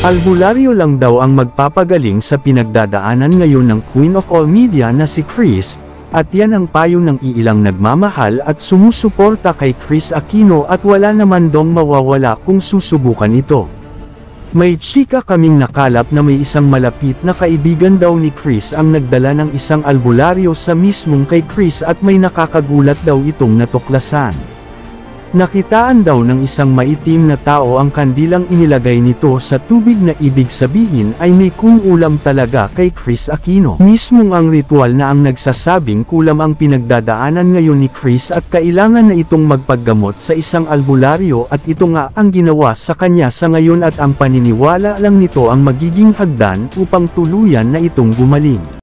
Albularyo lang daw ang magpapagaling sa pinagdadaanan ngayon ng Queen of All Media na si Kris, at yan ang payo ng iilang nagmamahal at sumusuporta kay Kris Aquino at wala naman dong mawawala kung susubukan ito. May chika kaming nakalap na may isang malapit na kaibigan daw ni Kris ang nagdala ng isang albularyo sa mismong kay Kris at may nakakagulat daw itong natuklasan. Nakitaan daw ng isang maitim na tao ang kandilang inilagay nito sa tubig na ibig sabihin ay may kumulam talaga kay Kris Aquino. Mismong ang ritual na ang nagsasabing kulam ang pinagdadaanan ngayon ni Kris at kailangan na itong magpaggamot sa isang albularyo at ito nga ang ginawa sa kanya sa ngayon at ang paniniwala lang nito ang magiging hagdan upang tuluyan na itong gumaling.